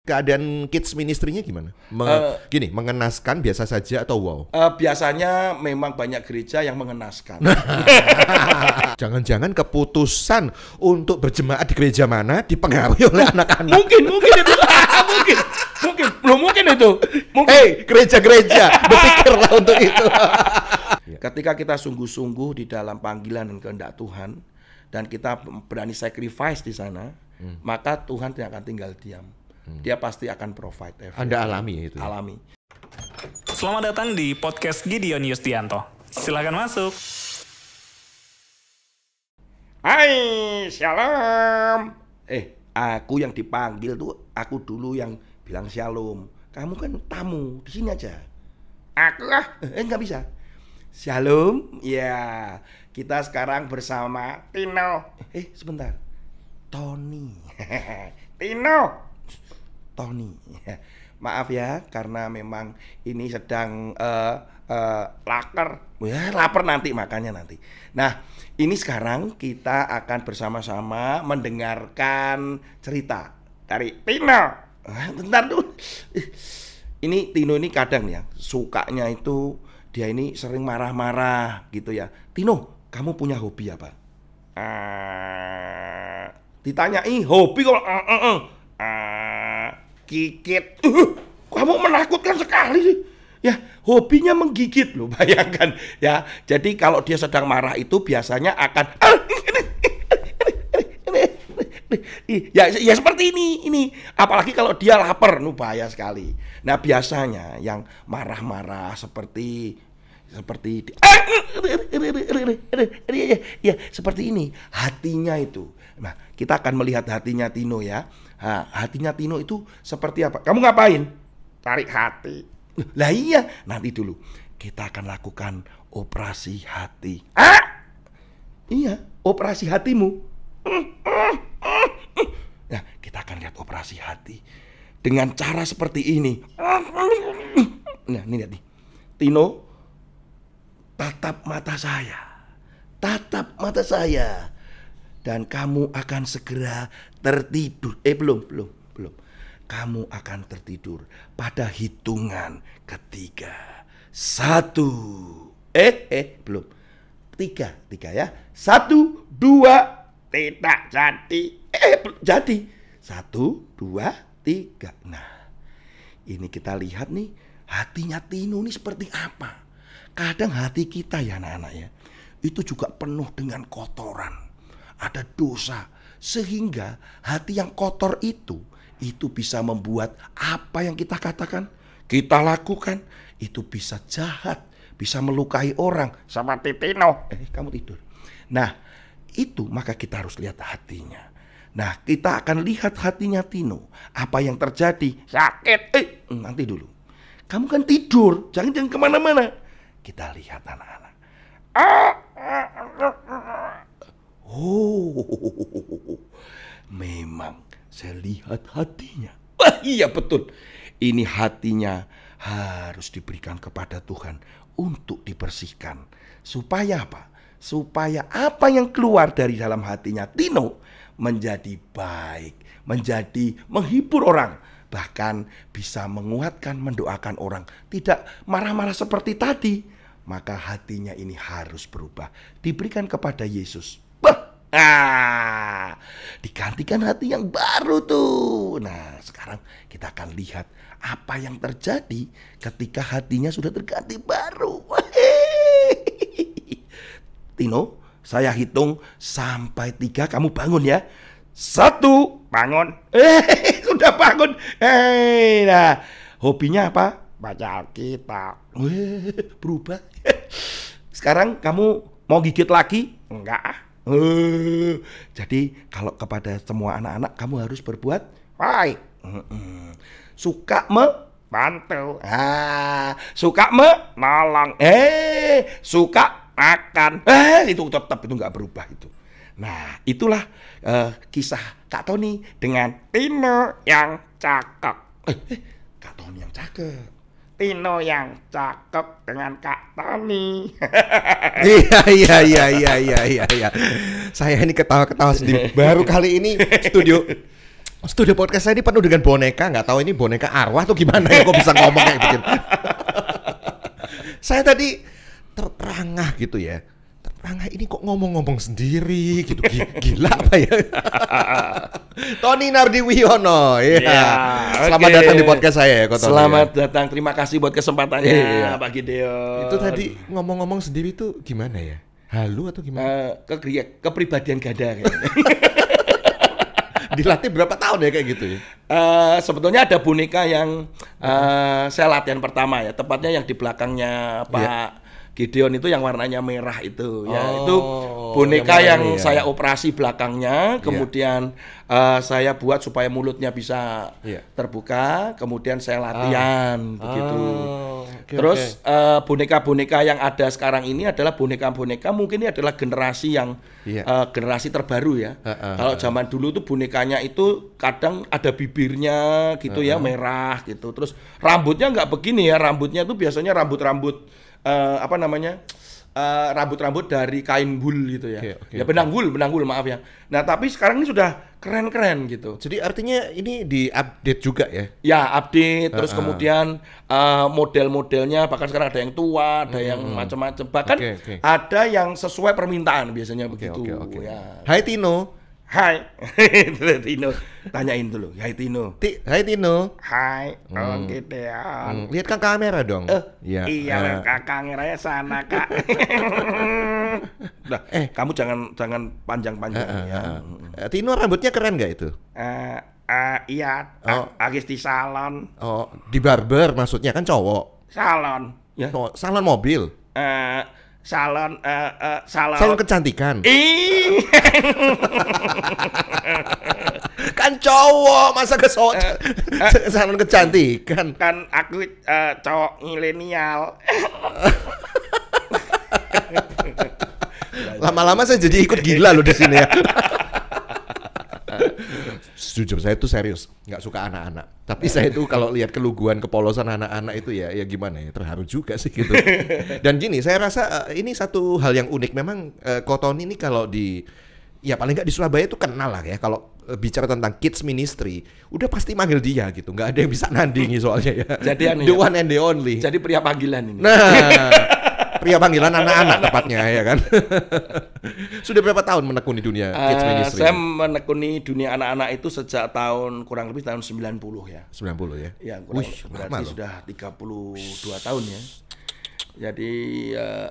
keadaan kids ministry-nya gimana? Gini, mengenaskan biasa saja atau wow? Biasanya memang banyak gereja yang mengenaskan. Jangan-jangan keputusan untuk berjemaat di gereja mana dipengaruhi oleh anak-anak. Mungkin itu. Mungkin itu. Hei, gereja-gereja, berpikirlah untuk itu. Ketika kita sungguh-sungguh di dalam panggilan dan kehendak Tuhan, dan kita berani sacrifice di sana, maka Tuhan tidak akan tinggal diam. Dia pasti akan provide. Anda alami ya itu? Alami. Selamat datang di podcast Gideon Yustianto. Silakan masuk. Hai, shalom. Aku yang dipanggil tuh, aku dulu yang bilang shalom. Kamu kan tamu, di sini aja. Aku nggak bisa. Shalom, ya. Kita sekarang bersama Tino. Sebentar. Tony. Tony. Maaf ya, karena memang ini sedang lapar nanti makannya nanti. Nah, ini sekarang kita akan bersama-sama mendengarkan cerita dari Tino. Bentar dulu. Ini Tino ini kadang ya, sukanya itu dia ini sering marah-marah gitu ya. Tino, kamu punya hobi apa? Ditanyai hobi kok gigit. Kamu menakutkan sekali sih. Ya, hobinya menggigit loh, bayangkan ya. Jadi kalau dia sedang marah itu biasanya akan ya seperti ini. Apalagi kalau dia lapar, bahaya sekali. Nah, biasanya yang marah-marah seperti seperti ini hatinya itu. Nah, kita akan melihat hatinya Tino ya. Hatinya Tino itu seperti apa? Kamu ngapain? Tarik hati. Lah iya, nanti dulu kita akan lakukan operasi hati. Iya, operasi hatimu. Nah, kita akan lihat operasi hati dengan cara seperti ini. Nah, ini lihat nih. Tino, tatap mata saya. Dan kamu akan segera tertidur. Belum. Kamu akan tertidur pada hitungan ketiga. 1. Belum. 3 ya. 1, 2. Tidak jadi. Jadi. 1, 2, 3. Nah, ini kita lihat nih hatinya Tino ini seperti apa. Kadang hati kita ya anak-anak ya, itu juga penuh dengan kotoran. Ada dosa, sehingga hati yang kotor itu bisa membuat apa yang kita katakan, kita lakukan, itu bisa jahat, bisa melukai orang. Seperti Tino. Kamu tidur. Nah, itu maka kita harus lihat hatinya. Nah, kita akan lihat hatinya Tino. Apa yang terjadi? Sakit. Nanti dulu. Kamu kan tidur, jangan kemana-mana. Kita lihat anak-anak. Memang saya lihat hatinya. Iya betul. Ini hatinya harus diberikan kepada Tuhan untuk dibersihkan. Supaya apa? Supaya apa yang keluar dari dalam hatinya Tino menjadi baik, menjadi menghibur orang, bahkan bisa menguatkan, mendoakan orang, tidak marah-marah seperti tadi. Maka hatinya ini harus berubah, diberikan kepada Yesus. Digantikan hati yang baru tuh. Nah, sekarang kita akan lihat apa yang terjadi ketika hatinya sudah terganti baru. Tino, saya hitung sampai 3, kamu bangun ya. 1, bangun. Sudah bangun. Nah, hobinya apa? Baca Alkitab. Berubah. Sekarang kamu mau gigit lagi? Enggak. Jadi kalau kepada semua anak-anak kamu harus berbuat baik. Suka membantu. Suka menolong. Suka makan. Itu tetap itu nggak berubah itu. Nah, itulah kisah Kak Tony dengan Tino yang cakep. Kak Tony yang cakep. Tino yang cakep dengan Kak Tony. Iya. Saya ini ketawa-ketawa sendiri. Baru kali ini studio Studio podcast saya ini penuh dengan boneka, nggak tahu ini boneka arwah atau gimana ya kok bisa ngomong kayak begini. Saya tadi terperangah gitu ya. Terperangah ini kok ngomong-ngomong sendiri gitu. Gila apa ya? Tony Nardiwiono ya. Selamat datang di podcast saya ya, Kok Tony. Selamat datang. Terima kasih buat kesempatannya, Pak Gideon. Itu tadi ngomong-ngomong sendiri tuh gimana ya? Halu atau gimana? Kepribadian gada kayaknya. Dilatih berapa tahun ya kayak gitu ya? Sebetulnya ada boneka yang saya latihan pertama ya, tepatnya yang di belakangnya Pak Gideon itu yang warnanya merah itu ya, itu boneka yang saya operasi belakangnya, kemudian saya buat supaya mulutnya bisa terbuka, kemudian saya latihan begitu. Terus boneka-boneka yang ada sekarang ini adalah boneka-boneka, mungkin ini adalah generasi yang generasi terbaru ya. Kalau zaman dulu tuh bonekanya itu kadang ada bibirnya gitu ya, merah gitu. Terus rambutnya nggak begini ya, rambutnya tuh biasanya rambut-rambut rambut-rambut dari kain wool gitu ya. Ya benang wool maaf ya. Nah, tapi sekarang ini sudah keren-keren gitu. Jadi artinya ini di-update juga ya? Ya, update, terus kemudian model-modelnya bahkan sekarang ada yang tua, ada yang macam-macam. Bahkan ada yang sesuai permintaan biasanya begitu. Ya. Hai Tino. Hai. Tino. Tanyain dulu. Hai Tino. Hai Tino. Hai. Oke Deon. Lihat kan kamera dong. Iya, kameranya sana, Kak. Nah, kamu jangan panjang-panjang ya. Tino rambutnya keren nggak itu? Iya, habis di salon. Oh, di barber maksudnya kan cowok. Salon. Ya. Salon mobil. Salon kecantikan. Kan cowok, masa ke salon kecantikan. Kan aku cowok milenial. Lama-lama saya jadi ikut gila loh di sini ya. Jujur saya tuh serius nggak suka anak-anak, tapi saya tuh kalau lihat keluguan kepolosan anak-anak itu ya gimana ya, terharu juga sih gitu. Dan gini, saya rasa ini satu hal yang unik memang. Kok Tony ini kalau ya paling nggak di Surabaya itu kenal lah ya, kalau bicara tentang kids ministry udah pasti manggil dia gitu, nggak ada yang bisa nandingi soalnya ya. Jadi the one and the only. Jadi pria panggilan ini. Nah, pria panggilan anak-anak tepatnya ya kan. Sudah berapa tahun menekuni dunia kids ministry? Saya menekuni dunia anak-anak itu sejak kurang lebih tahun 90 ya. 90 ya? Ya, berarti sudah 32 tahun ya. Jadi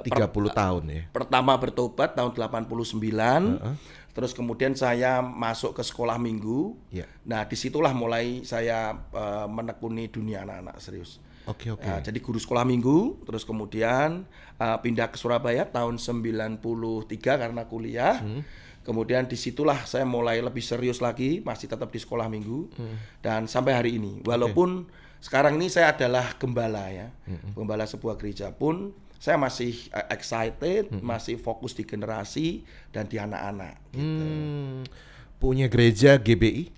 30 tahun ya. Pertama bertobat tahun 89. Terus kemudian saya masuk ke sekolah minggu. Nah, disitulah mulai saya menekuni dunia anak-anak serius. Oke. Nah, jadi guru sekolah minggu, terus kemudian pindah ke Surabaya tahun 93 karena kuliah. Kemudian disitulah saya mulai lebih serius lagi, masih tetap di sekolah minggu. Dan sampai hari ini, walaupun sekarang ini saya adalah gembala ya, gembala sebuah gereja pun, saya masih excited, masih fokus di generasi dan di anak-anak. Gitu. Punya gereja GBI?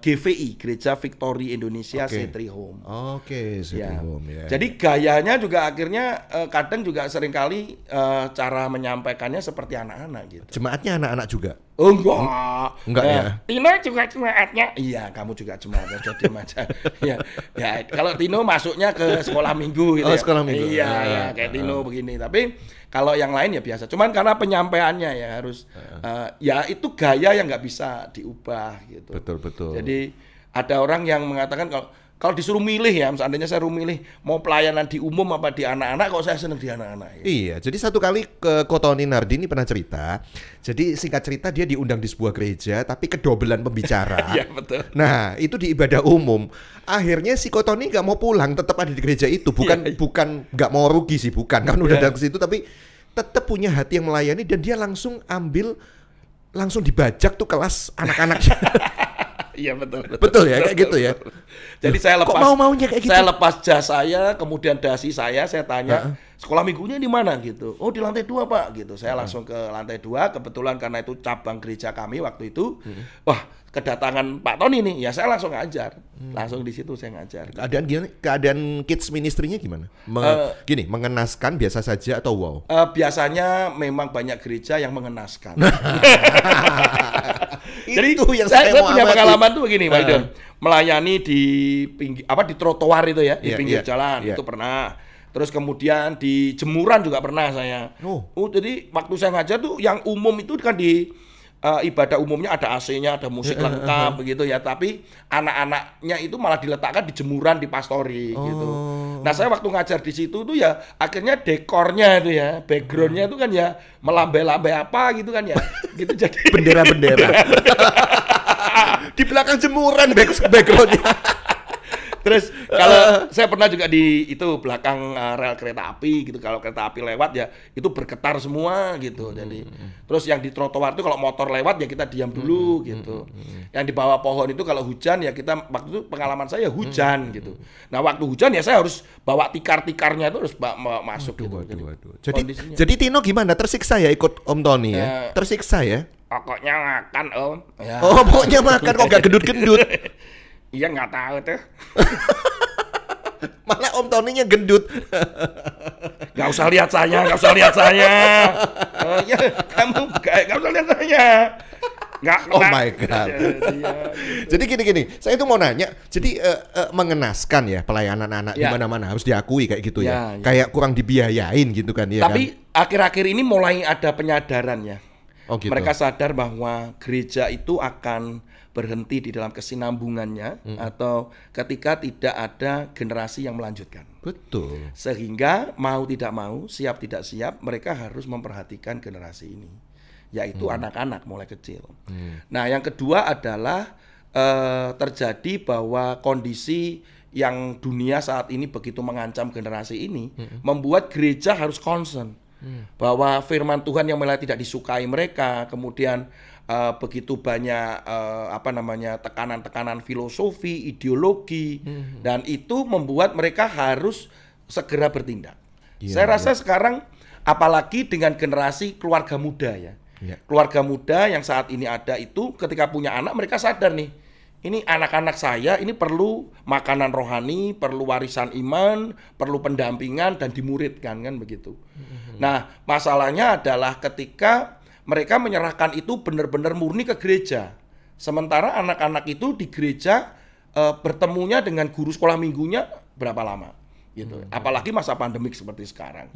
GVI, Gereja Victory Indonesia Setri Home. Setri Home ya. Jadi gayanya juga akhirnya kadang juga seringkali cara menyampaikannya seperti anak-anak gitu. Jemaatnya anak-anak juga? Oh, enggak ya. Tino juga jemaatnya. Iya, kamu juga jemaatnya. Jadi macam ya. Kalau Tino masuknya ke sekolah minggu gitu. Sekolah minggu. Iya, kayak Tino begini. Tapi kalau yang lain ya biasa. Cuman karena penyampaiannya ya harus ya itu gaya yang nggak bisa diubah gitu. Betul. Jadi ada orang yang mengatakan kalau disuruh milih ya, seandainya saya suruh milih mau pelayanan di umum apa di anak-anak, kok saya senang di anak-anak. Ya. Iya, jadi satu kali Kok Tony Nardi ini pernah cerita. Jadi singkat cerita dia diundang di sebuah gereja, tapi kedobelan pembicara. Iya betul. Nah itu di ibadah umum. Akhirnya si Kok Tony nggak mau pulang, tetap ada di gereja itu. Bukan nggak mau rugi sih, bukan. Kan udah datang ke situ, tapi tetap punya hati yang melayani dan dia langsung dibajak tuh kelas anak-anaknya. Iya betul. Betul ya, kayak gitu ya. Jadi saya lepas. Kok maunya kayak gitu? Saya lepas jas saya, kemudian dasi saya tanya, sekolah minggunya di mana gitu. Oh, di lantai 2, Pak gitu. Saya langsung ke lantai 2, kebetulan karena itu cabang gereja kami waktu itu. Wah, kedatangan Pak Tony nih, ya saya langsung ngajar. Langsung di situ saya ngajar. Keadaan kids ministry-nya gimana? Mengenaskan biasa saja atau wow? Biasanya memang banyak gereja yang mengenaskan. Jadi Itu yang saya saya mau punya amati. pengalaman tuh begini, Pak Idon. Melayani di di trotoar itu ya, di Iya, pinggir iya, jalan iya. itu pernah. Terus kemudian di jemuran juga pernah saya. Oh. Jadi waktu saya ngajar tuh yang umum itu kan di ibadah umumnya ada AC-nya, ada musik lengkap begitu ya. Tapi anak-anaknya itu malah diletakkan di jemuran di pastori gitu. Nah saya waktu ngajar di situ tuh ya akhirnya dekornya itu ya, backgroundnya itu kan ya melambai-lambai apa gitu kan ya. Gitu jadi Bendera-bendera. Di belakang jemuran backgroundnya. Terus kalau saya pernah juga di itu belakang rel kereta api gitu, kalau kereta api lewat ya itu bergetar semua gitu. Jadi terus yang di trotoar itu kalau motor lewat ya kita diam dulu gitu. Yang di bawah pohon itu kalau hujan ya kita waktu itu pengalaman saya hujan gitu. Nah waktu hujan ya saya harus bawa tikar-tikarnya itu harus masuk gitu. Jadi Tino gimana? Tersiksa ya ikut Om Tony ya? Tersiksa ya? Pokoknya makan Om. Ya. Oh pokoknya makan kok gak gendut-gendut. Iya nggak tahu tuh. Malah Om Tony-nya gendut. Gak usah lihat saya, gak usah lihat saya. Ya, kamu gak usah lihat saya. Nggak, Oh my God. Jadi gini, saya itu mau nanya. Jadi mengenaskan ya pelayanan anak di Ya. mana-mana harus diakui kayak gitu ya. Ya. Kayak kurang dibiayain gitu kan ya. Tapi akhir-akhir ini mulai ada penyadaran ya. Oh, gitu. Mereka sadar bahwa gereja itu akan berhenti di dalam kesinambungannya atau ketika tidak ada generasi yang melanjutkan. Betul. Sehingga mau tidak mau, siap tidak siap, mereka harus memperhatikan generasi ini, yaitu anak-anak mulai kecil. Nah, yang kedua adalah terjadi bahwa kondisi yang dunia saat ini begitu mengancam generasi ini membuat gereja harus concern bahwa firman Tuhan yang mulai tidak disukai mereka, kemudian begitu banyak tekanan-tekanan filosofi, ideologi, dan itu membuat mereka harus segera bertindak. Saya rasa sekarang apalagi dengan generasi keluarga muda ya. Keluarga muda yang saat ini ada itu ketika punya anak mereka sadar nih, ini anak-anak saya ini perlu makanan rohani, perlu warisan iman, perlu pendampingan dan dimuridkan kan begitu. Nah, masalahnya adalah ketika mereka menyerahkan itu benar-benar murni ke gereja. Sementara anak-anak itu di gereja bertemunya dengan guru sekolah minggunya berapa lama gitu. Apalagi masa pandemik seperti sekarang.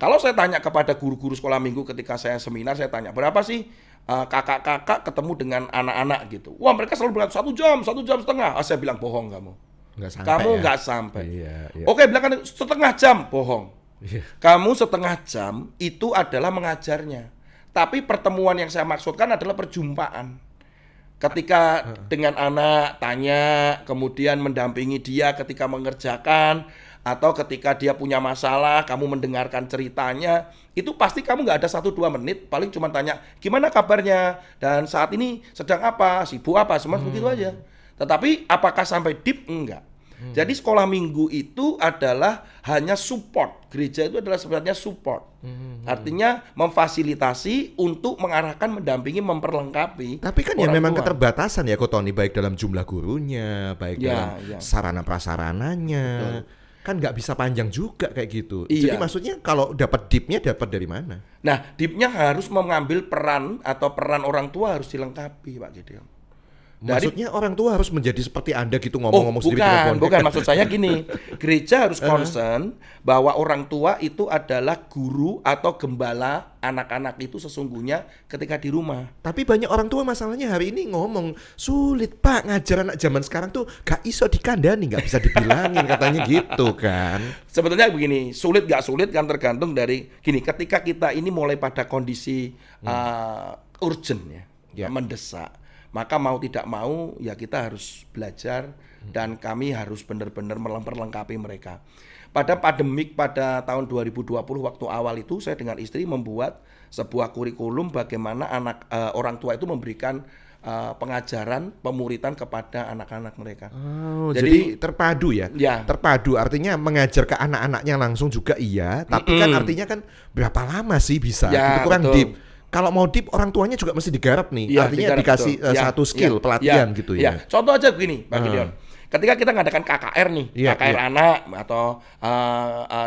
Kalau saya tanya kepada guru-guru sekolah minggu ketika saya seminar, saya tanya berapa sih kakak-kakak ketemu dengan anak-anak gitu. Wah, mereka selalu bilang 1 jam, 1 jam setengah. Saya bilang bohong kamu. Kamu nggak sampai. Oke, bilang setengah jam, bohong. Kamu setengah jam itu adalah mengajarnya. Tapi pertemuan yang saya maksudkan adalah perjumpaan. Ketika dengan anak tanya, kemudian mendampingi dia ketika mengerjakan, atau ketika dia punya masalah, kamu mendengarkan ceritanya, itu pasti kamu nggak ada 1-2 menit, paling cuma tanya, gimana kabarnya? Dan saat ini sedang apa? Sibuk apa? Semua begitu aja. Tetapi apakah sampai deep? Enggak. Jadi sekolah minggu itu adalah hanya support. Gereja itu adalah sebenarnya support. Artinya memfasilitasi untuk mengarahkan, mendampingi, memperlengkapi. Tapi kan ya orang memang tua. keterbatasan ya Tony, baik dalam jumlah gurunya, baik dalam Ya. sarana prasarananya. Kan nggak bisa panjang juga kayak gitu. Iya. Jadi maksudnya kalau dapat dipnya dapat dari mana? Nah, deepnya harus mengambil peran atau peran orang tua harus dilengkapi, Pak Gideon. Maksudnya orang tua harus menjadi seperti Anda gitu ngomong-ngomong sendiri di depan. bukan. Maksud saya gini, gereja harus concern bahwa orang tua itu adalah guru atau gembala anak-anak itu sesungguhnya ketika di rumah. Tapi banyak orang tua masalahnya hari ini ngomong, sulit Pak ngajar anak zaman sekarang tuh gak iso dikandani, gak bisa dibilangin katanya gitu kan. Sebetulnya begini, sulit gak sulit kan tergantung dari gini, ketika kita ini mulai pada kondisi urgent ya, mendesak. Maka mau tidak mau ya kita harus belajar dan kami harus benar-benar memperlengkapi mereka. Pada pandemik pada tahun 2020 waktu awal itu saya dengan istri membuat sebuah kurikulum bagaimana orang tua itu memberikan pengajaran, pemuritan kepada anak-anak mereka. Oh, jadi terpadu ya? Ya. Terpadu artinya mengajar ke anak-anaknya langsung juga iya, tapi kan artinya kan berapa lama sih bisa? Ya, itu kurang betul. deep. Kalau mau deep orang tuanya juga mesti digarap nih. Ya, artinya digarap, dikasih betul. satu skill pelatihan gitu ya. Contoh aja begini, Pak Gideon. Ketika kita ngadakan KKR nih, KKR anak atau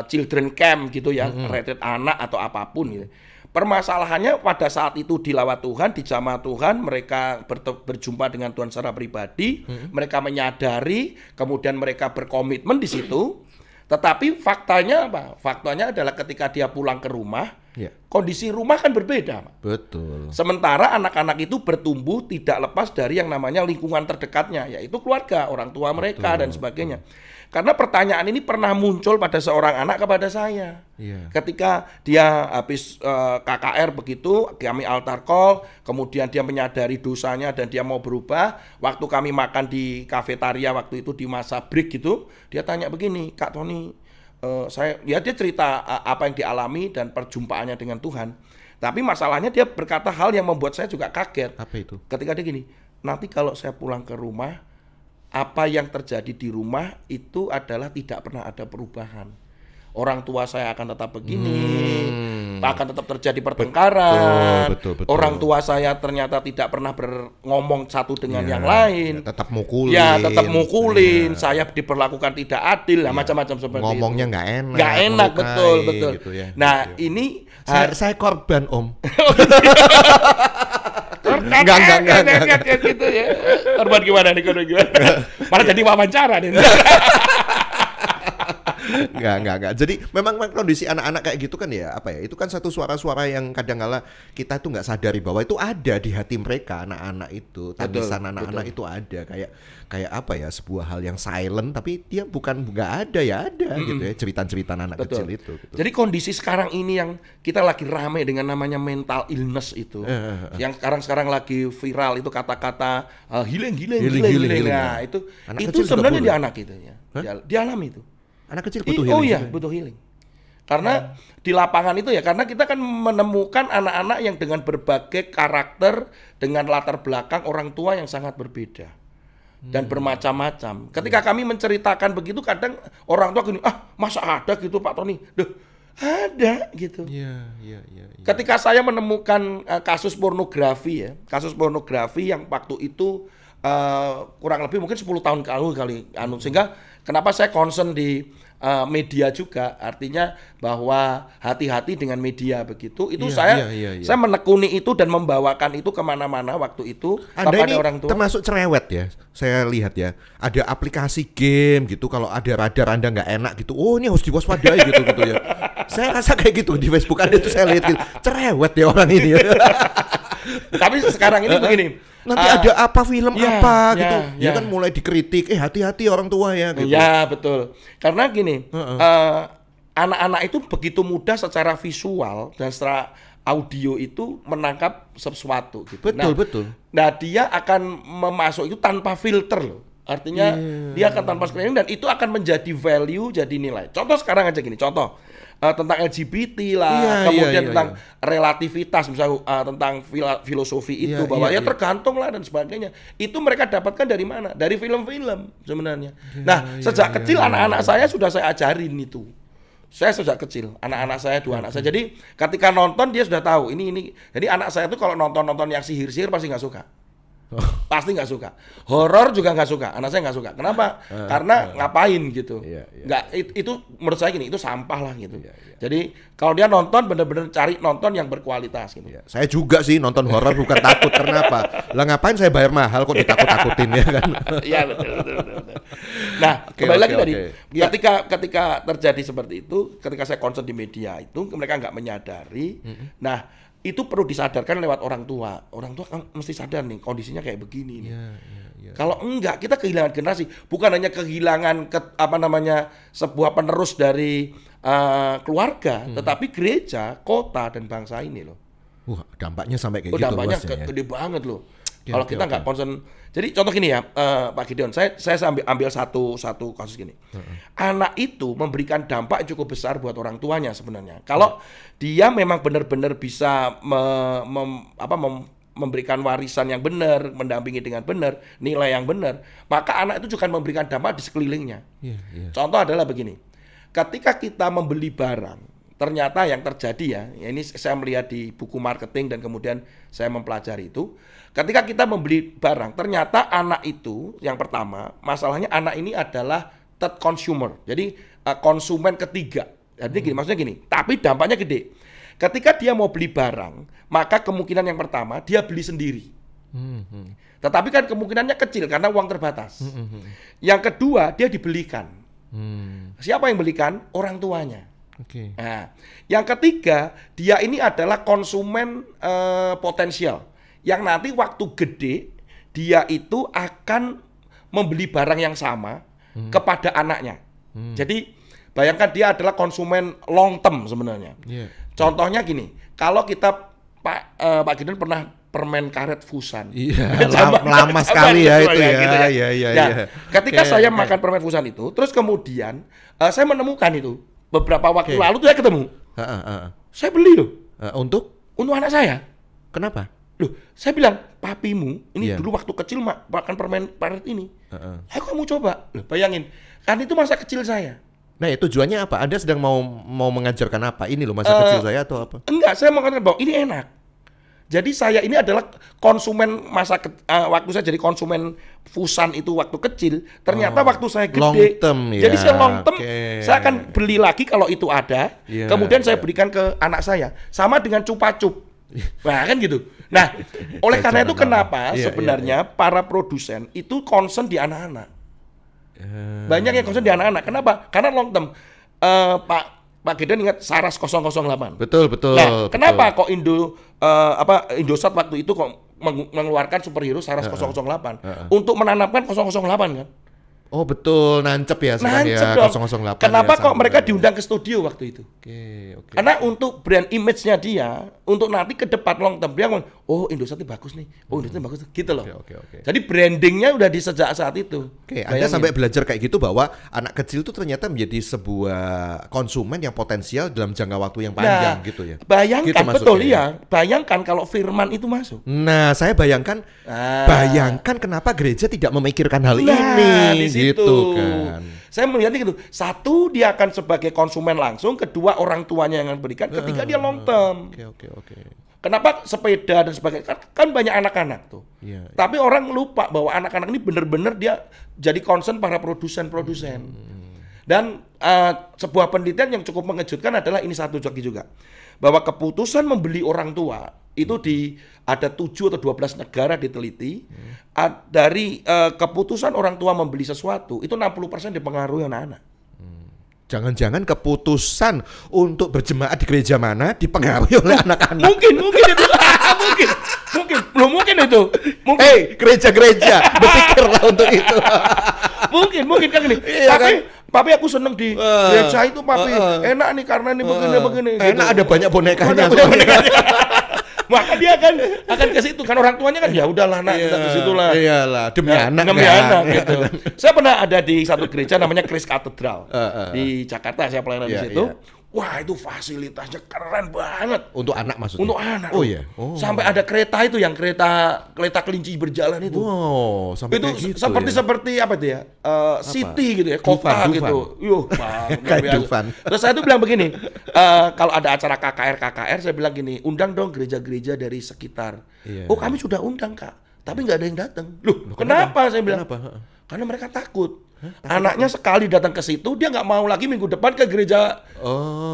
children camp gitu ya, retreat anak atau apapun gitu. permasalahannya pada saat itu dilawat Tuhan, di jamaah Tuhan, mereka berjumpa dengan Tuhan secara pribadi, mereka menyadari, kemudian mereka berkomitmen di situ. Tetapi faktanya apa? Faktanya adalah ketika dia pulang ke rumah, kondisi rumah kan berbeda. Betul. Sementara anak-anak itu bertumbuh tidak lepas dari yang namanya lingkungan terdekatnya, yaitu keluarga, orang tua mereka dan sebagainya. Karena pertanyaan ini pernah muncul pada seorang anak kepada saya. Ketika dia habis KKR begitu, kami altar call, kemudian dia menyadari dosanya dan dia mau berubah. Waktu kami makan di kafetaria waktu itu di masa break gitu, dia tanya begini, Kak Tony, dia cerita apa yang dialami dan perjumpaannya dengan Tuhan. Tapi masalahnya dia berkata hal yang membuat saya juga kaget. Apa itu? Ketika dia gini, nanti kalau saya pulang ke rumah, apa yang terjadi di rumah itu adalah tidak pernah ada perubahan. Orang tua saya akan tetap begini, akan tetap terjadi pertengkaran. Betul. Orang tua saya ternyata tidak pernah ngomong satu dengan yang lain. Tetap mukulin. Saya diperlakukan tidak adil, macam-macam seperti ngomongnya itu. Ngomongnya nggak enak, betul. Gitu ya, nah, gitu. ini saya korban, Om. Enggak gitu ya. Korban gimana nih, malah jadi wawancara nih. Enggak. Jadi memang kondisi anak-anak kayak gitu kan ya, apa ya? Itu kan satu suara-suara yang kadang-kala kita tuh nggak sadari bahwa itu ada di hati mereka, anak-anak itu. Tangisan anak-anak itu ada, kayak apa ya? Sebuah hal yang silent tapi dia nggak ada gitu ya, cerita-cerita anak kecil itu. Gitu. Jadi kondisi sekarang ini yang kita lagi rame dengan namanya mental illness itu. Yang sekarang lagi viral itu kata-kata healing. Nah, itu sebenarnya di anak itu ya. Dialami itu. Anak kecil butuh healing. Oh iya, butuh healing. Karena di lapangan itu ya, karena kita kan menemukan anak-anak yang dengan berbagai karakter, dengan latar belakang orang tua yang sangat berbeda. Dan bermacam-macam. Ketika kami menceritakan begitu, kadang orang tua gini, masa ada gitu Pak Tony? Duh, ada gitu. Iya. Ketika saya menemukan kasus pornografi ya, yang waktu itu kurang lebih mungkin 10 tahun kali sehingga kenapa saya concern di media juga, artinya bahwa hati-hati dengan media begitu. Itu saya menekuni itu dan membawakan itu kemana-mana waktu itu. Anda ini orang tua termasuk cerewet ya, saya lihat ya. Ada aplikasi game gitu, kalau ada radar Anda nggak enak gitu, oh ini harus diwaspadai gitu ya. Saya rasa kayak gitu di Facebook Anda itu saya lihat gitu. Cerewet ya orang ini ya. Tapi sekarang ini begini. Nanti ada apa film gitu. Ya kan mulai dikritik, hati-hati orang tua ya gitu. Ya, betul. Karena gini, anak-anak itu begitu mudah secara visual dan secara audio itu menangkap sesuatu gitu. Betul. Nah, dia akan memasuk itu tanpa filter loh. Artinya dia akan tanpa screening dan itu akan menjadi value, jadi nilai. Contoh sekarang aja gini, tentang LGBT lah, kemudian tentang relativitas, misalnya tentang filosofi itu, bahwa tergantung lah dan sebagainya. Itu mereka dapatkan dari mana? Dari film-film sebenarnya. Sejak kecil anak-anak saya sudah saya ajarin itu. Saya sejak kecil, anak-anak saya, 2 anak saya. Jadi ketika nonton dia sudah tahu ini. Jadi anak saya tuh kalau nonton yang sihir-sihir pasti nggak suka. Pasti nggak suka. Horor juga nggak suka. Anak saya nggak suka. Kenapa? Karena ngapain gitu. Nggak, itu menurut saya gini, itu sampah lah gitu. Jadi kalau dia nonton bener-bener cari nonton yang berkualitas gitu. Saya juga sih nonton horor bukan takut. Kenapa? Lah ngapain saya bayar mahal kok ditakut-takutin ya kan? Iya betul. Nah, kembali lagi tadi. Ketika terjadi seperti itu, ketika saya concern di media itu mereka nggak menyadari. Nah, itu perlu disadarkan lewat orang tua. Orang tua kan mesti sadar nih kondisinya kayak begini. Kalau enggak, kita kehilangan generasi. Bukan hanya kehilangan sebuah penerus dari keluarga, tetapi gereja, kota dan bangsa ini loh. Dampaknya sampai kayak gitu. Dampaknya gede banget loh. Kalau kita nggak concern. Jadi contoh gini ya, Pak Gideon, saya ambil satu kasus gini. Anak itu memberikan dampak cukup besar buat orang tuanya sebenarnya. Kalau dia memang benar-benar bisa memberikan warisan yang benar, mendampingi dengan benar, nilai yang benar, maka anak itu juga memberikan dampak di sekelilingnya. Contoh adalah begini, ketika kita membeli barang, ternyata yang terjadi ya, ini saya melihat di buku marketing dan kemudian saya mempelajari itu, ketika kita membeli barang, ternyata anak itu, yang pertama, masalahnya anak ini adalah third consumer, jadi konsumen ketiga. Jadi gini, maksudnya gini, tapi dampaknya gede. ketika dia mau beli barang, maka kemungkinan yang pertama dia beli sendiri. Tetapi kan kemungkinannya kecil karena uang terbatas. Yang kedua, dia dibelikan. Siapa yang belikan? Orang tuanya. Oke. Nah, yang ketiga, dia ini adalah konsumen potensial. Yang nanti waktu gede, dia itu akan membeli barang yang sama kepada anaknya. Jadi, bayangkan dia adalah konsumen long term sebenarnya. Yeah. Contohnya gini, kalau kita Pak Gideon pernah permen karet Fusan. Iya, lama sekali ya itu ya. Gitu ya. Iya. Nah, ketika saya makan permen Fusan itu, terus kemudian saya menemukan itu beberapa waktu lalu tuh saya ketemu. Saya beli loh. Untuk anak saya. kenapa? Loh, saya bilang, papimu ini dulu waktu kecil makan permen karet ini. Ayo kamu coba. Loh, bayangin, kan itu masa kecil saya. Nah, tujuannya apa? Anda sedang mau mengajarkan apa? Ini loh masa kecil saya atau apa? Enggak, saya mengatakan bahwa ini enak. Jadi saya ini adalah konsumen waktu saya jadi konsumen Fusan itu waktu kecil. Ternyata waktu saya gede, long term, jadi ya. saya long term, Okay. saya akan beli lagi kalau itu ada. Yeah, kemudian saya berikan ke anak saya. Sama dengan cupa-cup. Nah kan gitu. Nah, oleh karena itu kenapa sebenarnya para produsen itu concern di anak-anak. Banyak yang concern di anak-anak. Kenapa? Karena long term. Pak Gideon ingat Saras 008. Betul. Nah, kenapa kok Indosat waktu itu kok mengeluarkan superhero Saras 008 untuk menanamkan 008 kan? Oh betul, nancep ya sekarang Nancep ya dong. 008. Kenapa ya, kok mereka diundang ke studio waktu itu? Oke. Karena untuk brand image-nya dia, untuk nanti ke depan long term dia ngomong, oh Indosat ini bagus nih, oh Indosat ini bagus, gitu loh. Oke. Jadi brandingnya udah di sejak saat itu. Oke, Anda sampai belajar kayak gitu bahwa anak kecil itu ternyata menjadi sebuah konsumen yang potensial dalam jangka waktu yang panjang gitu ya. Bayangkan, Gitu betul maksudnya. iya. Bayangkan kalau Firman itu masuk. Nah, saya bayangkan kenapa gereja tidak memikirkan hal ini di situ. gitu kan. Saya melihatnya gitu. Satu, dia akan sebagai konsumen langsung. Kedua, orang tuanya yang akan berikan. Ketiga, dia long term. Oke. Kenapa sepeda dan sebagainya? Kan banyak anak-anak tuh. Iya. Tapi orang lupa bahwa anak-anak ini benar-benar dia jadi concern para produsen-produsen. Dan sebuah penelitian yang cukup mengejutkan adalah ini satu lagi juga. Bahwa keputusan membeli orang tua itu ada 7 atau 12 negara diteliti. Dari keputusan orang tua membeli sesuatu itu 60% dipengaruhi anak-anak. Jangan-jangan keputusan untuk berjemaat di gereja mana dipengaruhi oleh anak-anak. Mungkin itu. mungkin itu. Hei, gereja-gereja, berpikirlah untuk itu. mungkin kan ini. Papi aku seneng di gereja itu, papi. Enak nih karena ini begini. Enak gitu. ada banyak bonekanya. Maka dia akan ke situ kan, orang tuanya kan ya udahlah nak kita ke situ lah. Iyalah, demi anak gitu. Saya pernah ada di satu gereja namanya Christ Cathedral di Jakarta, saya pelayanan di situ. Wah, itu fasilitasnya keren banget. Untuk anak maksudnya? Untuk anak. Oh iya. Sampai ada kereta itu yang kereta kelinci berjalan itu. Wow, sampai itu kayak gitu seperti apa itu ya? City gitu ya, kota Dufan. gitu. Kayak Dufan. Terus saya tuh bilang begini, kalau ada acara KKR, saya bilang gini, undang dong gereja-gereja dari sekitar. Iya. Oh, kami sudah undang, Kak. Tapi nggak ada yang datang. Loh, kenapa? Saya bilang. Kenapa? Karena mereka takut. Anaknya sekali datang ke situ, dia nggak mau lagi minggu depan ke gereja.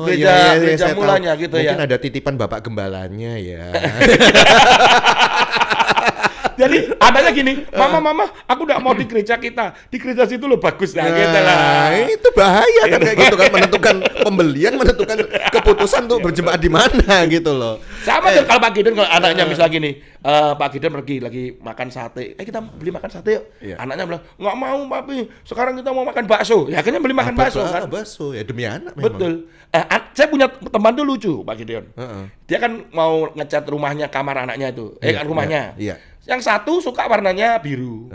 Gereja saya mulanya tahu. gitu Mungkin ya. ada titipan bapak gembalanya ya. Jadi anaknya gini, mama, aku nggak mau di gereja kita, di gereja situ lo bagus lah, gitu lah. Itu bahaya kan kayak gitu kan, menentukan pembelian, menentukan keputusan untuk berjemaat di mana gitu loh. Sama tuh kalau Pak Gideon, kalau anaknya misalnya gini, Pak Gideon pergi lagi makan sate, kita beli makan sate yuk. Iya. Anaknya bilang, nggak mau papi, sekarang kita mau makan bakso. Ya akhirnya beli makan bakso kan. Bakso ya demi anak memang. Betul. Saya punya teman tuh lucu, Pak Gideon. Dia kan mau ngecat rumahnya, kamar anaknya itu, rumahnya. Iya. Yang satu suka warnanya biru.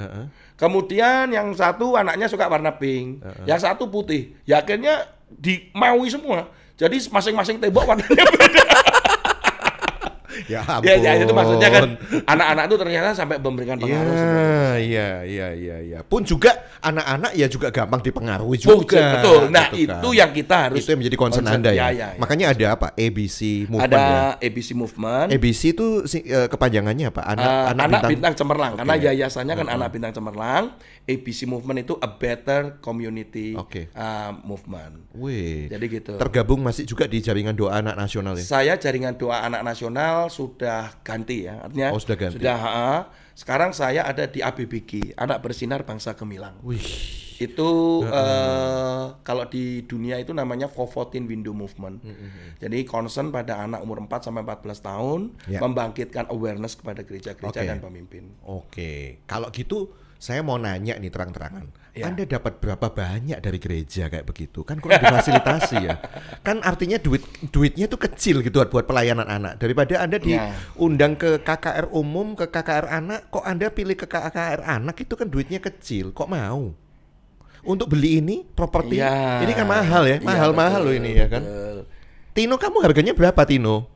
Kemudian yang satu anaknya suka warna pink. Yang satu putih. Ya akhirnya dimaui semua. Jadi masing-masing tembok warnanya beda. Ya ampun. Ya, itu maksudnya kan anak-anak itu ternyata sampai memberikan pengaruh. Iya. Pun juga anak-anak ya juga gampang dipengaruhi juga. Betul. Nah, gitu kan. itu yang kita harus. Itu yang menjadi concern Anda ya. Ya. Makanya ada apa? ABC movement ada ya. ABC movement. ABC itu kepanjangannya apa? Anak bintang cemerlang. Okay. Karena yayasannya kan anak bintang cemerlang. ABC movement itu a better community movement. Wih. Jadi gitu. Tergabung masih juga di jaringan doa anak nasional ya. Saya jaringan doa anak nasional sudah ganti ya. Artinya sudah ganti. Sekarang saya ada di ABBG, Anak Bersinar Bangsa Gemilang. Wih. Itu kalau di dunia itu namanya 414 Window Movement. Jadi concern pada anak umur 4 sampai 14 tahun, membangkitkan awareness kepada gereja-gereja dan pemimpin. Oke. Kalau gitu saya mau nanya nih terang-terangan. Ya. Anda dapat berapa banyak dari gereja kayak begitu? Kan kurang difasilitasi ya. Kan artinya duitnya tuh kecil gitu buat pelayanan anak. Daripada Anda diundang ke KKR umum, ke KKR anak, kok Anda pilih ke KKR anak itu kan duitnya kecil. Kok mau? Untuk beli ini properti ini kan mahal ya. Mahal-mahal loh ini ya kan. Tino, kamu harganya berapa Tino?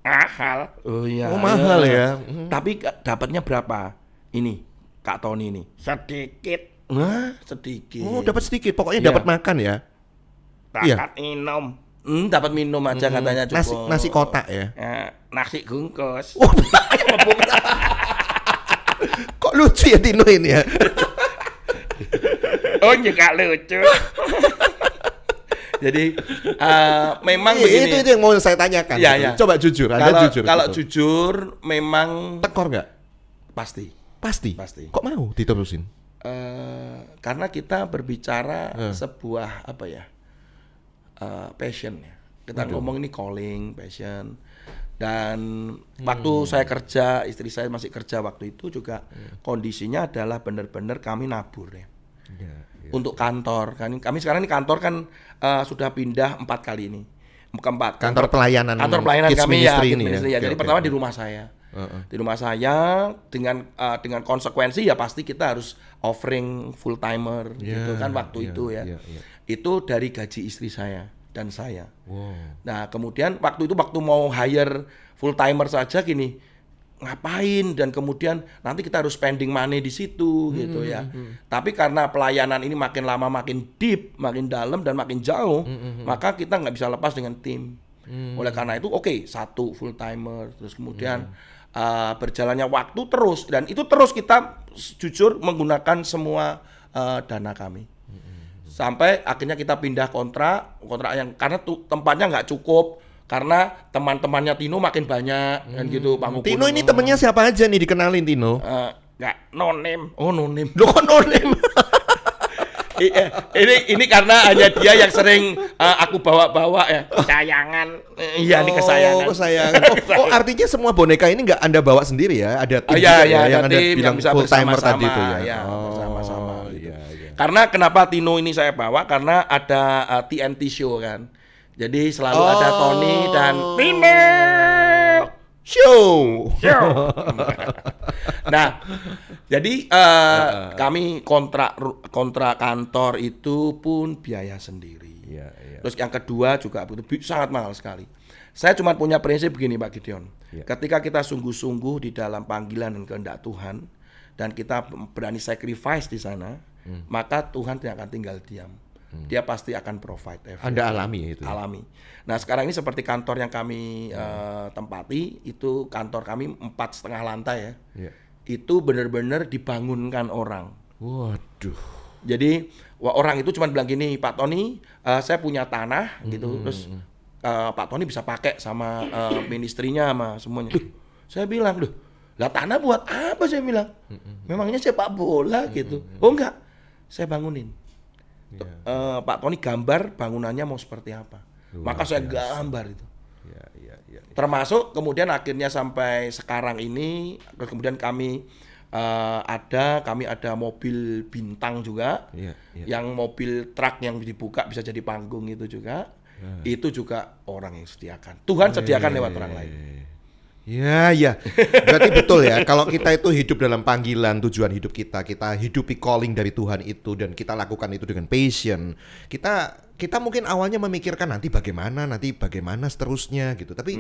Mahal. Oh iya. Oh mahal ya. Tapi dapatnya berapa? Ini Kak Tony ini. Sedikit. Nah, sedikit. Oh, dapat sedikit. Pokoknya dapat makan ya. Dapat minum. Dapat minum aja katanya cukup. Nasi kotak ya. Nasi bungkus. Kok lucu ya Tino ini ya? Oh, juga lucu. Jadi memang begini. Itu yang mau saya tanyakan. Ya. Coba jujur. Kalau jujur memang tekor nggak? Pasti. Kok mau diterusin? Karena kita berbicara sebuah passion ya. Kita ngomong ini calling, passion. Dan waktu saya kerja, istri saya masih kerja waktu itu juga kondisinya adalah benar-benar kami nabur ya. Untuk kantor kan, kami sekarang ini kantor kan sudah pindah 4 kali ini. Keempat. Kantor pelayanan kami ya. Jadi pertama di rumah saya. Di rumah saya dengan konsekuensi ya pasti kita harus offering full timer gitu kan waktu itu ya. Itu dari gaji istri saya dan saya. Nah, kemudian waktu mau hire full timer saja gini, ngapain, dan kemudian nanti kita harus spending money di situ gitu ya. Tapi karena pelayanan ini makin lama makin deep, makin dalam dan makin jauh, maka kita nggak bisa lepas dengan tim. Oleh karena itu satu full timer, terus kemudian berjalannya waktu terus, dan itu terus kita jujur menggunakan semua dana kami. Sampai akhirnya kita pindah kontrak yang karena tempatnya nggak cukup. Karena teman-temannya Tino makin banyak kan gitu. Tino ini temennya siapa aja nih, dikenalin Tino? Nggak, no name. Oh, no name. Loh, kok no name? ini karena hanya dia yang sering aku bawa-bawa ya. Kesayangan. Iya, ini kesayangan. Kesayangan. Oh, artinya semua boneka ini nggak Anda bawa sendiri ya? Ada tim yang Anda bilang full timer tadi itu ya? Bersama-sama. Gitu. Karena kenapa Tino ini saya bawa? Karena ada TNT show kan. Jadi selalu ada Tony dan Tino show. Nah, jadi kami kontrak kantor itu pun biaya sendiri. Terus yang kedua juga sangat mahal sekali. Saya cuma punya prinsip begini Pak Gideon. Ketika kita sungguh-sungguh di dalam panggilan dan kehendak Tuhan dan kita berani sacrifice di sana, maka Tuhan tidak akan tinggal diam. Dia pasti akan provide. Anda alami itu? Alami. Nah, sekarang ini seperti kantor yang kami tempati, itu kantor kami 4,5 lantai ya. Itu benar-benar dibangunkan orang. Waduh. Jadi orang itu cuma bilang gini, Pak Tony, saya punya tanah gitu, terus Pak Tony bisa pakai sama ministrinya sama semuanya. Saya bilang, lah tanah buat apa, saya bilang? Memangnya sepak bola gitu. Oh enggak, saya bangunin. Pak Tony gambar bangunannya mau seperti apa. Maka saya gambar itu. Termasuk kemudian akhirnya sampai sekarang ini, kemudian kami ada mobil bintang juga, yang mobil truk yang dibuka bisa jadi panggung itu juga. Itu juga orang yang sediakan. Tuhan sediakan lewat orang lain. Ya. Berarti betul ya, kalau kita itu hidup dalam panggilan, tujuan hidup kita hidupi calling dari Tuhan itu, dan kita lakukan itu dengan passion, kita kita mungkin awalnya memikirkan nanti bagaimana seterusnya gitu. Tapi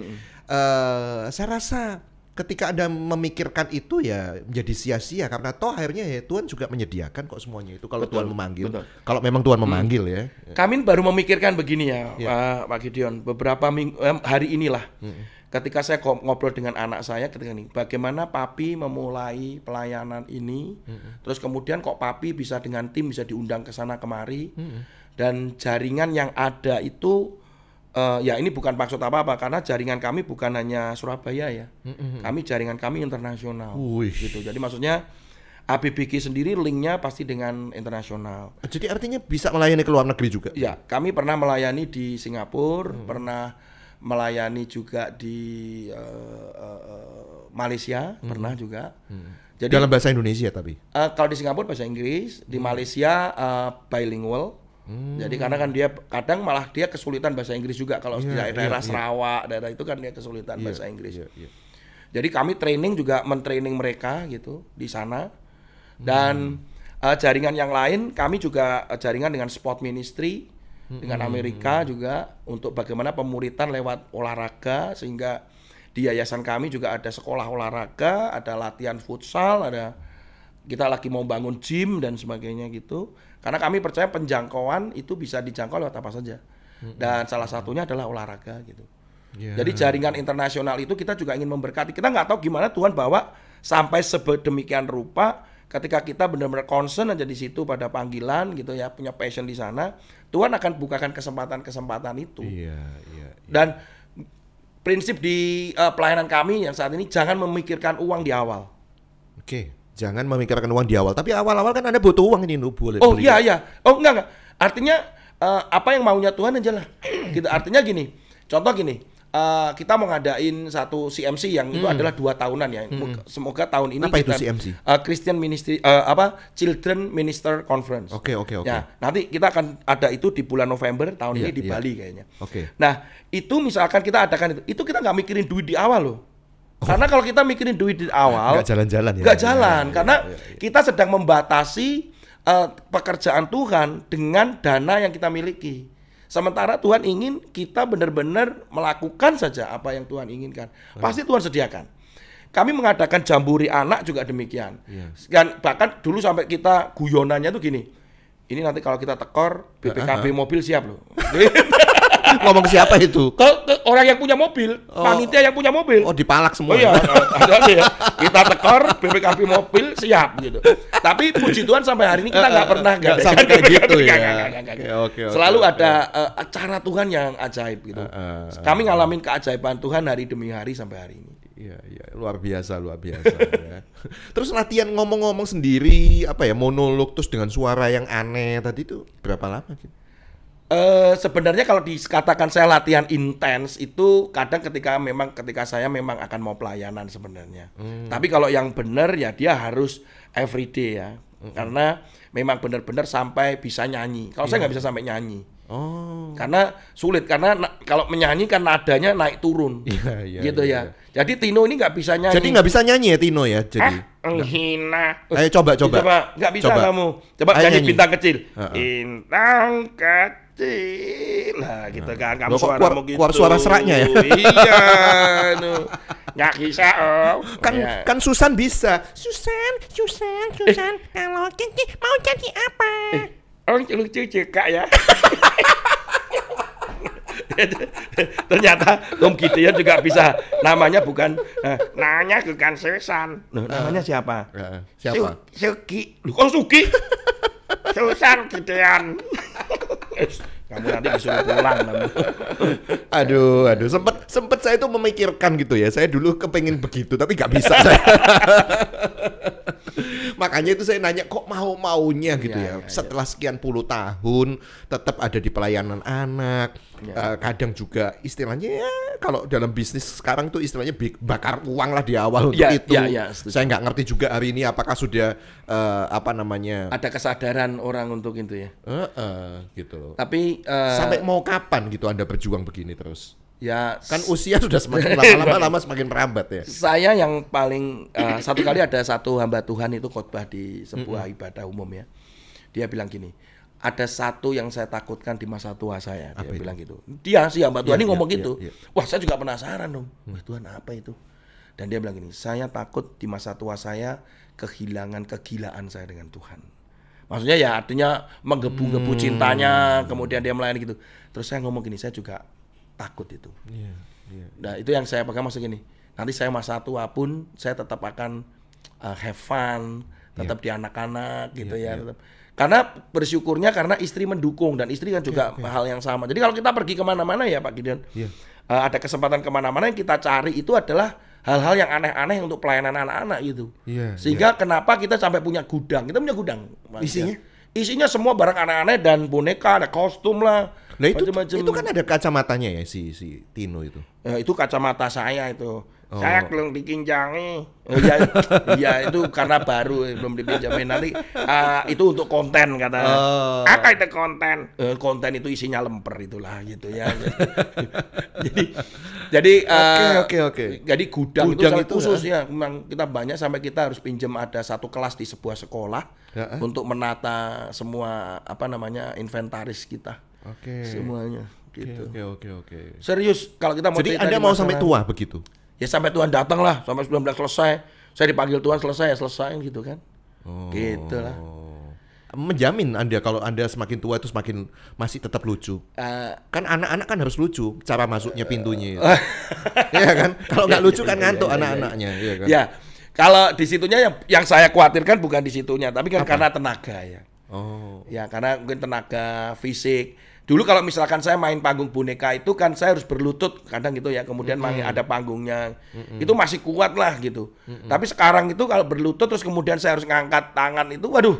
saya rasa ketika Anda memikirkan itu ya menjadi sia-sia karena toh akhirnya ya Tuhan juga menyediakan kok semuanya itu kalau Tuhan memanggil. Kalau memang Tuhan memanggil ya. Kami baru memikirkan begini ya, Pak Gideon, beberapa hari inilah. Ketika saya ngobrol dengan anak saya ketika ini, bagaimana Papi memulai pelayanan ini, terus kemudian kok Papi bisa dengan tim bisa diundang ke sana kemari, dan jaringan yang ada itu, ya ini bukan maksud apa-apa karena jaringan kami bukan hanya Surabaya ya, jaringan kami internasional, gitu. Jadi maksudnya ABBG sendiri linknya pasti dengan internasional. Jadi artinya bisa melayani ke luar negeri juga? Ya, kami pernah melayani di Singapura, pernah melayani juga di Malaysia, pernah juga. Jadi dalam bahasa Indonesia tapi? Kalau di Singapura bahasa Inggris, di Malaysia bilingual. Jadi karena kan dia kadang malah dia kesulitan bahasa Inggris juga kalau di daerah Sarawak, daerah itu kan dia kesulitan bahasa Inggris. Jadi kami training juga mentraining mereka gitu di sana. Dan jaringan yang lain kami juga jaringan dengan Sport Ministry dengan Amerika juga untuk bagaimana pemuritan lewat olahraga, sehingga di yayasan kami juga ada sekolah olahraga, ada latihan futsal, kita lagi mau bangun gym dan sebagainya gitu. Karena kami percaya penjangkauan itu bisa dijangkau lewat apa saja. Dan salah satunya adalah olahraga gitu. Jadi jaringan internasional itu kita juga ingin memberkati. Kita nggak tahu gimana Tuhan bawa sampai sedemikian rupa. Ketika kita benar-benar concern aja di situ pada panggilan gitu ya, punya passion di sana, Tuhan akan bukakan kesempatan-kesempatan itu. Dan prinsip di pelayanan kami yang saat ini, jangan memikirkan uang di awal. Jangan memikirkan uang di awal. Tapi awal-awal kan Anda butuh uang ini, boleh. Oh iya. Oh enggak. Artinya apa yang maunya Tuhan aja lah. Gitu. Artinya gini. Contoh gini. Kita mau ngadain satu CMC yang itu adalah 2 tahunan ya. Semoga tahun ini apa kita itu CMC? Christian Ministry Children Minister Conference. Oke. Ya, nanti kita akan ada itu di bulan November tahun ini di Bali kayaknya. Nah, itu misalkan kita adakan itu kita nggak mikirin duit di awal loh. Karena kalau kita mikirin duit di awal nggak jalan-jalan ya. Nggak jalan karena kita sedang membatasi pekerjaan Tuhan dengan dana yang kita miliki. Sementara Tuhan ingin kita benar-benar melakukan saja apa yang Tuhan inginkan. Pasti Tuhan sediakan. Kami mengadakan jamburi anak juga demikian. Dan bahkan dulu sampai kita guyonannya tuh gini. Ini nanti kalau kita tekor, BPKB mobil siap loh. Ngomong ke siapa itu? Ke orang yang punya mobil, panitia yang punya mobil. Oh, dipalak semua. Oh iya, ya. Kita tekor, BPKB mobil siap gitu. Tapi puji Tuhan sampai hari ini kita nggak pernah sampai kayak gitu ya. Oke. Selalu ada acara Tuhan yang ajaib gitu. Kami ngalamin keajaiban Tuhan hari demi hari sampai hari ini. Iya, luar biasa ya. Terus latihan ngomong-ngomong sendiri, monolog terus dengan suara yang aneh tadi itu berapa lama gitu? Sebenarnya kalau dikatakan saya latihan intens itu kadang ketika saya memang akan mau pelayanan sebenarnya. Tapi kalau yang benar ya dia harus everyday ya. Karena memang benar-benar sampai bisa nyanyi. Kalau saya nggak bisa sampai nyanyi. Karena sulit, karena kalau menyanyi kan nadanya naik turun. Gitu ya. Jadi Tino ini nggak bisa nyanyi. Jadi nggak bisa nyanyi ya Tino ya? Jadi menghina. Ayo coba. Nggak bisa kamu. Coba nyanyi bintang kecil. Bintang kecil. Lah gitu kan, kamu suaramu gitu. Keluar suara seraknya ya. Iya, nggak bisa kan Susan bisa. Susan. Kalau Kiki mau jadi apa? Lucu juga ya. Ternyata Om Gideon juga bisa. Namanya bukan Susan. Namanya siapa? Siapa? Suki. Kok Suki? Susan Gideon. Kamu nanti disuruh pulang. Aduh, sempet saya itu memikirkan gitu ya. Saya dulu kepengen begitu, tapi nggak bisa saya. Makanya itu saya nanya kok maunya gitu ya. Setelah sekian puluh tahun tetap ada di pelayanan anak. Kadang juga istilahnya ya, kalau dalam bisnis sekarang tuh istilahnya bakar uang lah di awal untuk itu. Saya nggak ngerti juga hari ini apakah sudah ada kesadaran orang untuk itu ya. Gitu loh. Tapi sampai mau kapan gitu Anda berjuang begini terus? Ya kan usia sudah semakin lama semakin merambat ya. Saya yang paling satu kali ada satu hamba Tuhan itu khotbah di sebuah ibadah umum ya. Dia bilang gini, ada satu yang saya takutkan di masa tua saya. Dia Apa itu? bilang gitu. Dia si hamba Tuhan ini ngomong gitu. iya. Wah, saya juga penasaran dong. Wah, Tuhan apa itu? Dan dia bilang gini, saya takut di masa tua saya kehilangan kegilaan saya dengan Tuhan. Maksudnya ya artinya menggebu-gebu cintanya, kemudian dia melayani gitu. Terus saya ngomong gini, saya juga takut itu. Iya, iya. Nah itu yang saya pegang maksud gini, nanti saya masa tua pun saya tetap akan have fun, tetap di anak-anak gitu ya. Tetap. Karena bersyukurnya karena istri mendukung dan istri kan juga hal yang sama. Jadi kalau kita pergi kemana-mana ya Pak Gideon, ada kesempatan kemana-mana yang kita cari itu adalah hal-hal yang aneh-aneh untuk pelayanan anak-anak gitu. Sehingga kenapa kita sampai punya gudang? Kita punya gudang. Isinya? Isinya semua barang aneh-aneh dan boneka, ada kostum lah. Nah itu macam-macam. kan ada kacamatanya ya si Tino itu. Itu kacamata saya itu. Oh. Saya belum dikinjangi. Iya itu karena baru belum dipinjamin. Nanti itu untuk konten kata. Apa itu konten? Konten itu isinya lemper itulah gitu ya. Jadi Oke. Jadi gudang itu sangat itu, khusus ya. Memang kita banyak sampai kita harus pinjam ada satu kelas di sebuah sekolah untuk menata semua inventaris kita. Oke. Semuanya gitu. Oke. Serius kalau kita mau Jadi cerita Anda di mau masa sampai lalu, tua begitu? ya sampai Tuhan datang lah, sampai 19 selesai. Saya dipanggil Tuhan selesai gitu kan. Gitu lah. Menjamin Anda kalau Anda semakin tua itu semakin masih tetap lucu. Kan anak-anak kan harus lucu cara masuknya pintunya. Iya kan? Kalau nggak lucu kan ngantuk anak-anaknya, iya kan? Ya. Kalau di situnya yang saya khawatirkan bukan di situnya, tapi kan karena tenaga ya. Oh. Ya, karena mungkin tenaga fisik. Dulu kalau misalkan saya main panggung boneka itu kan saya harus berlutut kadang gitu ya. Kemudian ada panggungnya. Itu masih kuat lah gitu. Tapi sekarang itu kalau berlutut terus kemudian saya harus ngangkat tangan itu waduh.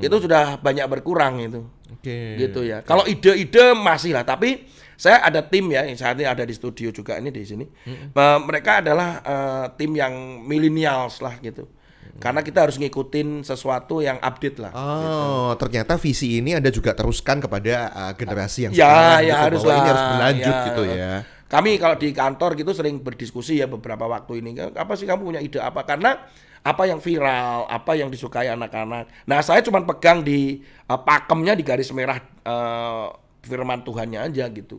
Itu sudah banyak berkurang itu. Oke. Gitu ya. Kalau ide-ide masih lah, tapi saya ada tim ya, saat ini ada di studio juga ini di sini. Mereka adalah tim yang millennials lah gitu. Karena kita harus ngikutin sesuatu yang update lah. Oh, ternyata visi ini Anda juga teruskan kepada generasi yang ya, gitu, harus bahwa lah. ini harus berlanjut Ya. gitu ya. Kami kalau di kantor gitu sering berdiskusi ya beberapa waktu ini. Apa sih kamu punya ide apa? Karena apa yang viral, apa yang disukai anak-anak. Nah, saya cuma pegang di pakemnya di garis merah firman Tuhannya aja gitu.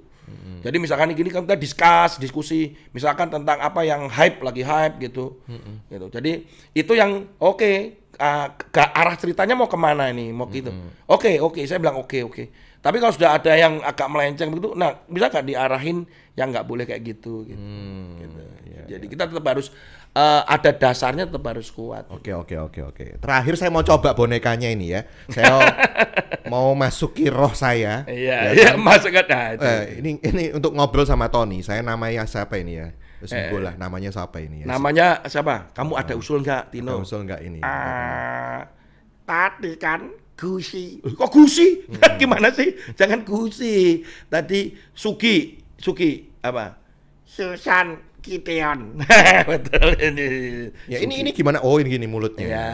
Jadi misalkan gini kan kita diskusi misalkan tentang apa yang lagi hype gitu. Gitu. Jadi itu yang arah ceritanya mau kemana ini, mau gitu. Oke, saya bilang oke. Tapi kalau sudah ada yang agak melenceng begitu, nah bisa nggak diarahin yang nggak boleh kayak gitu. Gitu. Jadi kita tetap harus ada dasarnya, tetap harus kuat. Oke. Terakhir saya mau coba bonekanya ini ya. Saya mau masuki roh saya. Iya, masuk ke ini untuk ngobrol sama Tony. Saya namanya siapa ini ya? Simbol lah, namanya siapa ini ya? Namanya siapa? Kamu ada usul nggak, Tino? Ada usul nggak ini? Tadi kan Gusi. Kok Gusi? Gimana sih? Jangan Gusi. Tadi Sugi apa? Susan Gideon. Betul ini. Ya ini gimana? Oh ini gini mulutnya. Ya,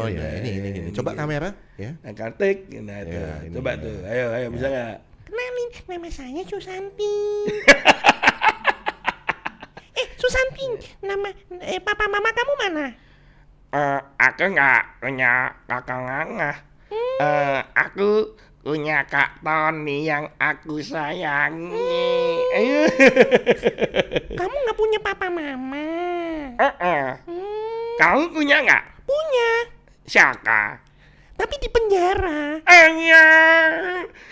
gitu. Ini. Coba kamera ya. Kartik. Nah, Ya, tuh. Coba tuh. Ayo bisa nggak? Kenalin, nama saya Susanti. Susanti, nama papa mama kamu mana? Aku nggak punya kakak ngangah. Aku punya Kak Tony yang aku sayangi. Kamu nggak punya papa mama? Kamu punya nggak? Punya, Siapa? tapi di penjara. Iya,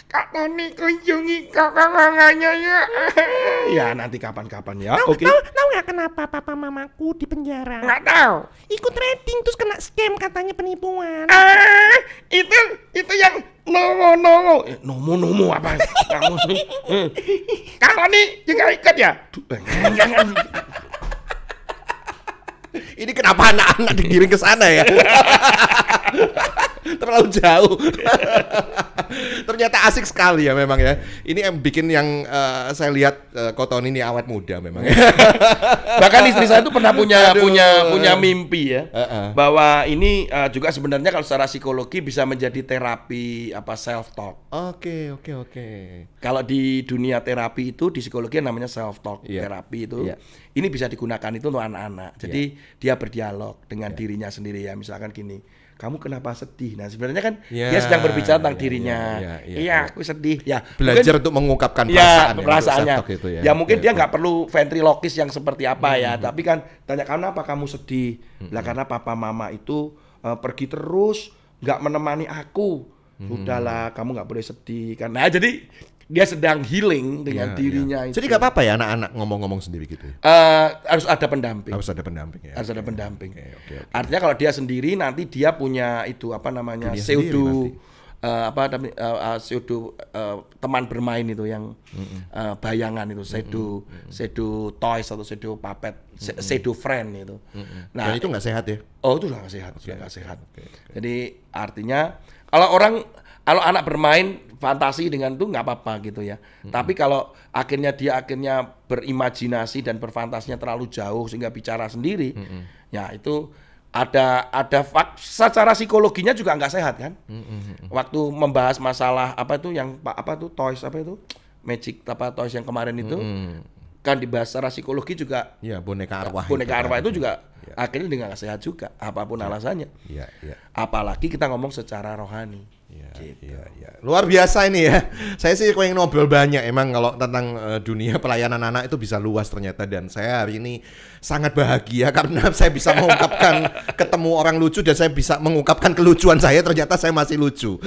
Kak Tony kunjungi kakak ngangahnya ya. Ya nanti kapan-kapan ya. Oke. Tahu nggak kenapa papa mamaku di penjara? Nggak tahu. Ikut rating terus kena scam katanya penipuan. Itu yang nomo. Nomo apa? Kamu sih. Kak Tony juga ikut ya? Jangan. Ini kenapa anak-anak digiring ke sana ya? Terlalu jauh. Ternyata asik sekali ya memang ya. Ini yang bikin yang saya lihat Kotoni ini awet muda memang. Bahkan istri saya itu pernah punya mimpi ya. Bahwa ini juga sebenarnya kalau secara psikologi bisa menjadi terapi self talk. Oke. Kalau di dunia terapi itu di psikologi namanya self talk terapi itu. Ini bisa digunakan itu untuk anak-anak. Jadi dia berdialog dengan dirinya sendiri ya. Misalkan gini, kamu kenapa sedih? Nah sebenarnya kan Ya, dia sedang berbicara tentang ya, dirinya. ya, Iya, aku sedih. Ya, Belajar untuk mengungkapkan ya, perasaan perasaannya. untuk self-talk itu Ya mungkin dia nggak perlu ventriloquis yang seperti apa ya, tapi kan tanya kenapa kamu sedih? Lah karena papa mama itu pergi terus, nggak menemani aku. Sudahlah, kamu nggak boleh sedih kan. Nah jadi dia sedang healing dengan dirinya itu. Jadi nggak apa-apa ya anak-anak ngomong-ngomong sendiri gitu ya? Harus ada pendamping. Harus ada pendamping ya? Harus ada pendamping. Oke. Artinya kalau dia sendiri nanti dia punya itu apa namanya Dunia pseudo pseudo teman bermain itu yang bayangan itu pseudo toys atau pseudo puppet, pseudo friend itu. Nah Dan itu nggak sehat ya? Oh itu sudah nggak sehat, sudah nggak sehat. Jadi artinya kalau anak bermain fantasi dengan itu nggak apa-apa gitu ya. Tapi kalau akhirnya dia berimajinasi dan berfantasinya terlalu jauh sehingga bicara sendiri, ya itu ada secara psikologinya juga nggak sehat kan. Waktu membahas masalah apa itu yang toys apa itu magic toys yang kemarin itu kan dibahas secara psikologi juga. Ya boneka arwah. Boneka arwah itu juga akhirnya nggak sehat juga apapun alasannya. Iya. Apalagi kita ngomong secara rohani. Iya. Luar biasa ini ya. Saya sih pengen ngobrol banyak emang kalau tentang dunia pelayanan anak itu bisa luas ternyata, dan saya hari ini sangat bahagia karena saya bisa mengungkapkan ketemu orang lucu dan saya bisa mengungkapkan kelucuan saya, ternyata saya masih lucu.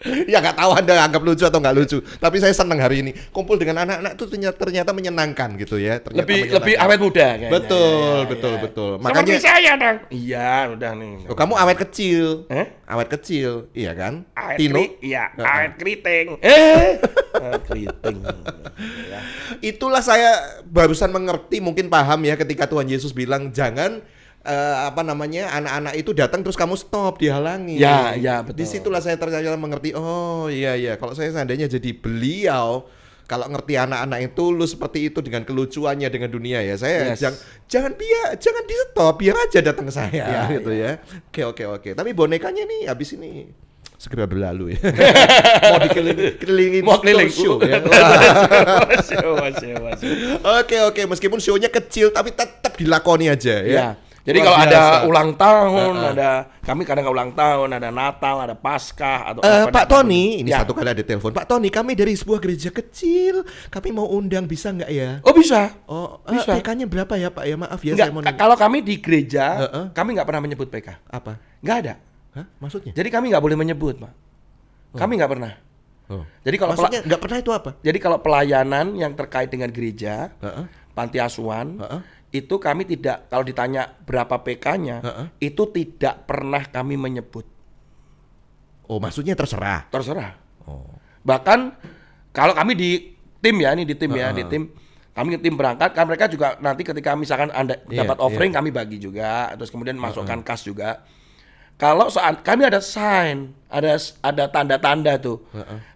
Ya nggak tahu Anda anggap lucu atau nggak lucu, tapi saya senang hari ini kumpul dengan anak-anak itu ternyata menyenangkan gitu ya. Lebih awet muda kayaknya. Betul. Makanya Seperti saya dong. Iya, udah nih. oh, kamu awet kecil. Awet kecil, iya kan? Tino? Iya, awet keriting. Keriting. Ya. Itulah saya barusan mengerti, mungkin paham ya ketika Tuhan Yesus bilang jangan anak-anak itu datang terus kamu stop, dihalangi. Ya, betul. Disitulah saya ternyata mengerti. Oh iya. Kalau saya seandainya jadi beliau, kalau ngerti anak-anak yang tulus seperti itu dengan kelucuannya dengan dunia ya, saya jangan di stop, biar aja datang ke saya gitu ya. Oke. Tapi bonekanya nih habis ini segera berlalu ya. Mau dikelilingin, mau keliling show ya. Oke. Meskipun show-nya kecil tapi tetap dilakoni aja ya. Jadi kalau ada ulang tahun, kami kadang ulang tahun, ada Natal, ada Paskah atau Pak Tony, ini satu kali ada telepon. Pak Tony, kami dari sebuah gereja kecil, kami mau undang, bisa nggak ya? Oh bisa. Oh, bisa. PK-nya berapa ya Pak? Ya maaf ya, Enggak, saya mau nanya. kalau kami di gereja, kami nggak pernah menyebut PK. Apa? Nggak ada. Hah? Maksudnya? Jadi kami nggak boleh menyebut, Pak. Kami nggak pernah. Jadi kalau maksudnya nggak pernah itu apa? Jadi kalau pelayanan yang terkait dengan gereja, panti asuhan, itu kami tidak, kalau ditanya berapa PK-nya, itu tidak pernah kami menyebut. Oh, maksudnya terserah. Terserah. Oh. Bahkan kalau kami di tim ya, di tim kami tim berangkat, kan mereka juga nanti ketika misalkan Anda dapat offering kami bagi juga, terus kemudian masukkan kas juga. Kalau saat kami ada sign, ada tanda-tanda tuh.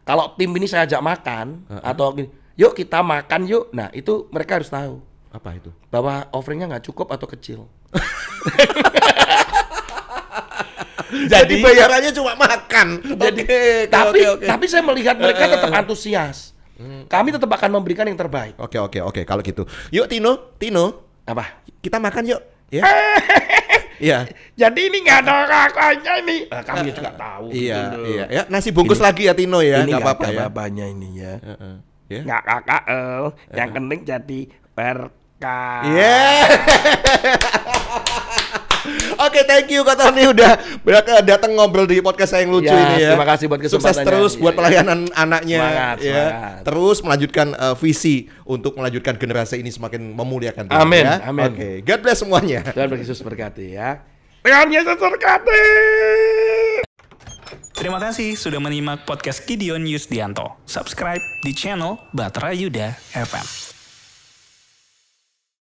Kalau tim ini saya ajak makan atau yuk kita makan yuk. Nah, itu mereka harus tahu. Apa itu? Bahwa offeringnya nggak cukup atau kecil. Jadi bayarannya cuma makan. Tapi saya melihat mereka tetap antusias. Kami tetap akan memberikan yang terbaik. Oke. Kalau gitu. Yuk Tino. Apa? Kita makan yuk. Ya. Iya. Jadi ini nggak ada kakaknya ini. Kami juga tahu. Iya. Ya, nasi bungkus lagi ya Tino ya. Ini nggak apa-apa ya. Babanya ini ya. Nggak kakak, yang penting jadi berkah. Oke, thank you Kak Tony udah datang ngobrol di podcast saya yang lucu ini ya. Terima kasih buat kesempatannya. Sukses terus buat pelayanan anaknya. Semangat. Terus melanjutkan visi untuk melanjutkan generasi ini semakin memuliakan Tuhan. Amin. Ya. Amin. Oke, God bless semuanya. Tuhan Yesus berkati ya. Tuhan Yesus berkati. Terima kasih sudah menyimak podcast Gideon Yusdianto. Subscribe di channel Batra Yuda FM.